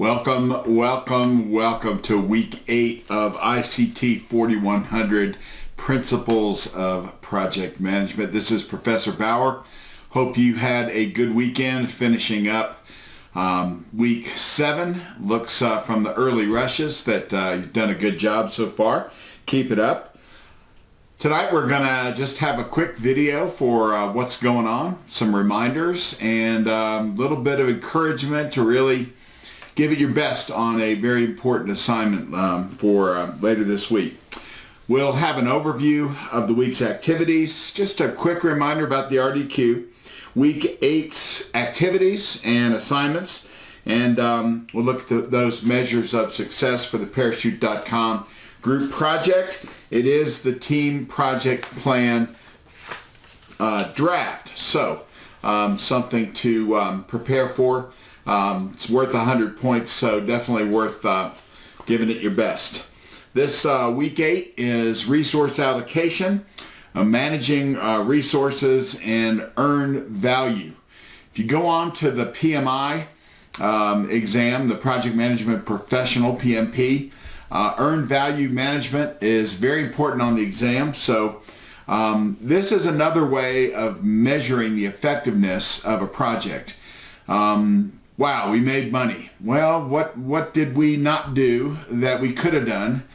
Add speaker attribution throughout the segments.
Speaker 1: Welcome to week 8 of ICT 4100 Principles of Project Management. This is Professor Bauer. Hope you had a good weekend finishing up week 7. Looks from the early rushes that you've done a good job so far. Keep it up. Tonight we're going to just have a quick video for what's going on, some reminders, and a little bit of encouragement to really give it your best on a very important assignment for later this week. We'll have an overview of the week's activities, just a quick reminder about the RDQ, week 8's activities and assignments, and we'll look at those measures of success for the Parachute.com group project. It is the team project plan draft, so something to prepare for. It's worth 100 points, so definitely worth giving it your best. This week 8 is resource allocation, managing resources and earn value. If you go on to the PMI exam, the Project Management Professional, PMP, earn value management is very important on the exam. So this is another way of measuring the effectiveness of a project. Wow, we made money. Well, what did we not do that we could have done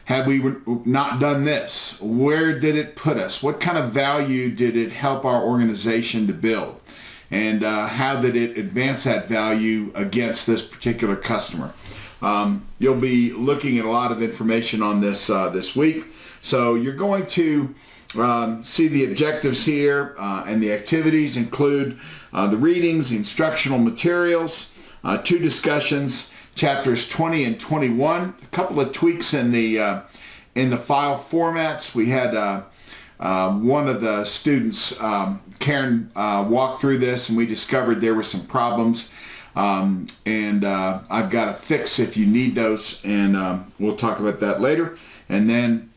Speaker 1: had we not done this? Where did it put us? What kind of value did it help our organization to build? And how did it advance that value against this particular customer? You'll be looking at a lot of information on this this week. So you're going to see the objectives here, and the activities include the readings, the instructional materials, 2 discussions, chapters 20 and 21, a couple of tweaks in the file formats. We had one of the students, Karen, walk through this, and we discovered there were some problems. And I've got a fix if you need those, and we'll talk about that later. And then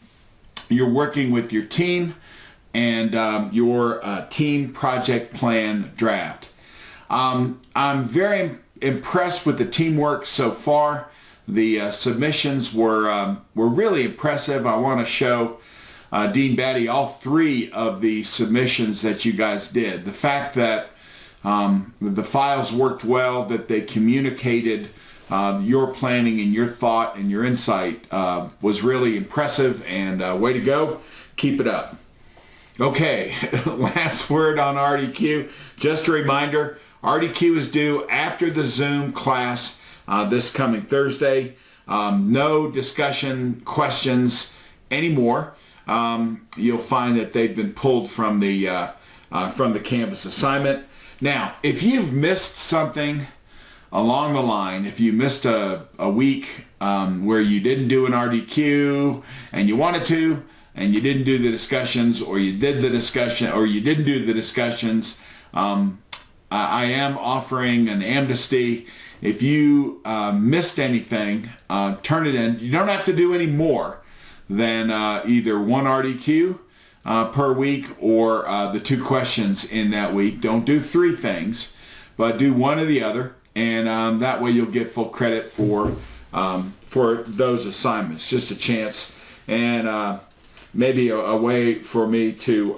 Speaker 1: you're working with your team and your team project plan draft. I'm very impressed with the teamwork so far. The submissions were really impressive. I want to show Dean Batty all 3 of the submissions that you guys did. The fact that the files worked well, that they communicated your planning and your thought and your insight was really impressive, and way to go. Keep it up. Okay, last word on RDQ. Just a reminder, RDQ is due after the Zoom class this coming Thursday. No discussion questions anymore. You'll find that they've been pulled from the Canvas assignment. Now, if you've missed something along the line, if you missed a week where you didn't do an RDQ and you wanted to, and you didn't do the discussions, or you did the discussion, or you didn't do the discussions, I am offering an amnesty. If you missed anything, turn it in. You don't have to do any more than either one RDQ per week or the 2 questions in that week. Don't do 3 things, but do one or the other, and that way you'll get full credit for those assignments. Just a chance, and maybe a way for me to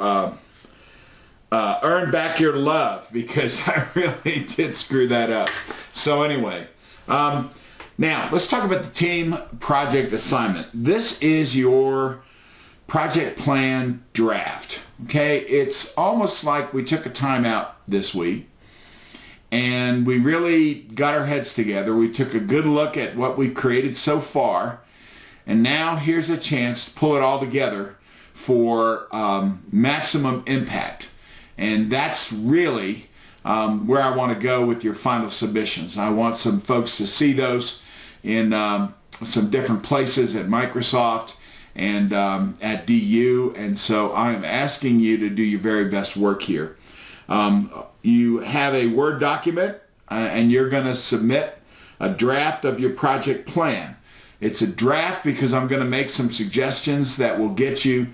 Speaker 1: earn back your love, because I really did screw that up. So anyway, now let's talk about the team project assignment. This is your project plan draft. Okay, it's almost like we took a time out this week and we really got our heads together. We took a good look at what we've created so far, and now here's a chance to pull it all together for maximum impact. And that's really where I want to go with your final submissions. I want some folks to see those in some different places at Microsoft and at DU, and so I'm asking you to do your very best work here. You have a Word document, and you're going to submit a draft of your project plan. It's a draft because I'm going to make some suggestions that will get you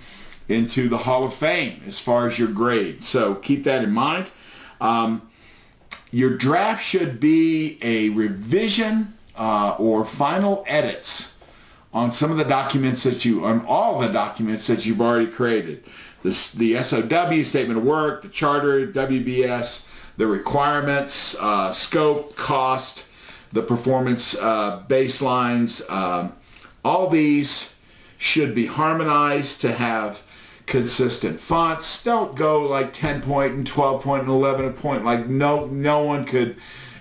Speaker 1: into the Hall of Fame as far as your grade. So keep that in mind. Your draft should be a revision or final edits on some of the documents on all the documents that you've already created. The SOW, Statement of Work, the Charter, WBS, the requirements, scope, cost, the performance baselines, all these should be harmonized to have consistent fonts. Don't go like 10 point and 12 point and 11 point. Like no one could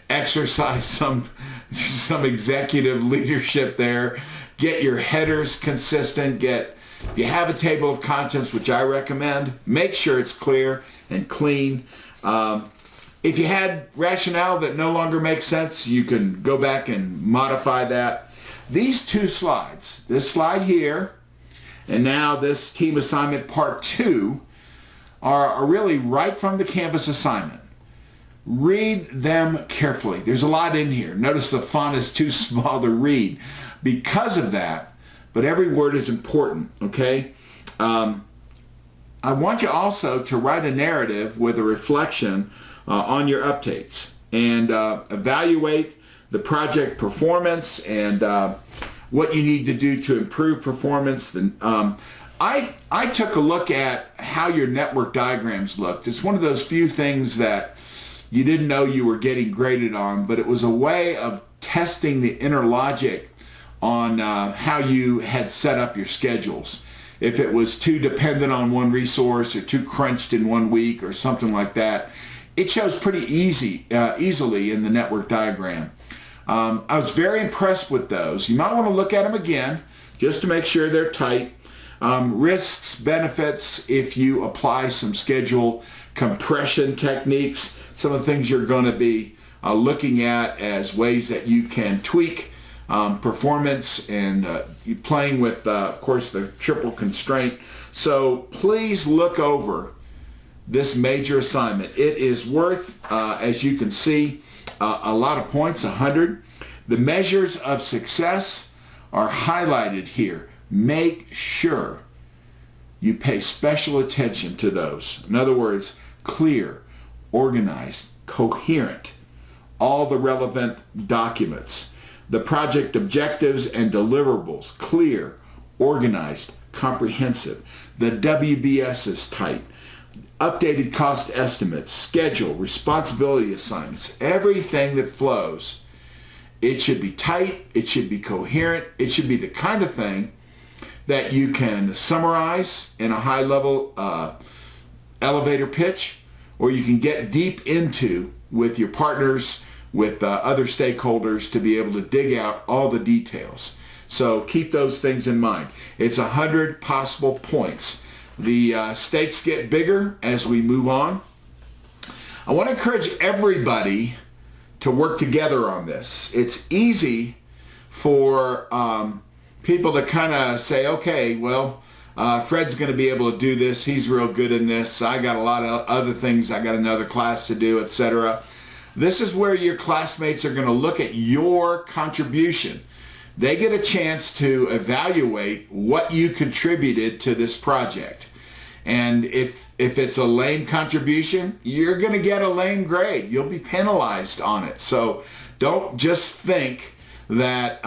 Speaker 1: exercise some executive leadership there. Get your headers consistent. If you have a table of contents, which I recommend, make sure it's clear and clean. If you had rationale that no longer makes sense, you can go back and modify that. These two slides, this slide here, and now this team assignment part 2, are really right from the Canvas assignment. Read them carefully. There's a lot in here. Notice the font is too small to read because of that, but every word is important, okay? I want you also to write a narrative with a reflection on your updates and evaluate the project performance and what you need to do to improve performance. I took a look at how your network diagrams looked. It's one of those few things that you didn't know you were getting graded on, but it was a way of testing the inner logic on how you had set up your schedules. If it was too dependent on one resource or too crunched in 1 week or something like that, it shows pretty easily in the network diagram. I was very impressed with those. You might want to look at them again just to make sure they're tight. Risks, benefits, if you apply some schedule compression techniques, some of the things you're going to be looking at as ways that you can tweak performance, and you playing with, of course, the triple constraint. So please look over this major assignment. It is worth, as you can see, a lot of points, 100. The measures of success are highlighted here. Make sure you pay special attention to those. In other words, clear, organized, coherent, all the relevant documents. The project objectives and deliverables, clear, organized, comprehensive. The WBS is tight. Updated cost estimates, schedule, responsibility assignments, everything that flows. It should be tight, it should be coherent, it should be the kind of thing that you can summarize in a high-level elevator pitch, or you can get deep into with your partners, with other stakeholders, to be able to dig out all the details. So keep those things in mind. It's 100 possible points. The stakes get bigger as we move on. I want to encourage everybody to work together on this. It's easy for people to kind of say, okay, well, Fred's going to be able to do this. He's real good in this. I got a lot of other things. I got another class to do, etc. This is where your classmates are going to look at your contribution. They get a chance to evaluate what you contributed to this project. And if it's a lame contribution, you're going to get a lame grade. You'll be penalized on it. So don't just think that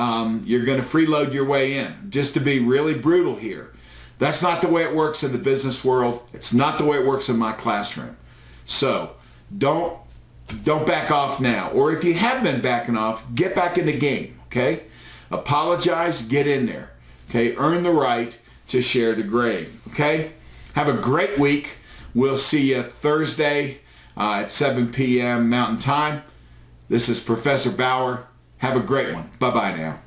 Speaker 1: you're going to freeload your way in. Just to be really brutal here, that's not the way it works in the business world. It's not the way it works in my classroom. So don't back off now. Or if you have been backing off, get back in the game, okay? Apologize, get in there, okay? Earn the right to share the grade, okay? Have a great week. We'll see you Thursday at 7 p.m. Mountain Time. This is Professor Bauer. Have a great one. Bye-bye now.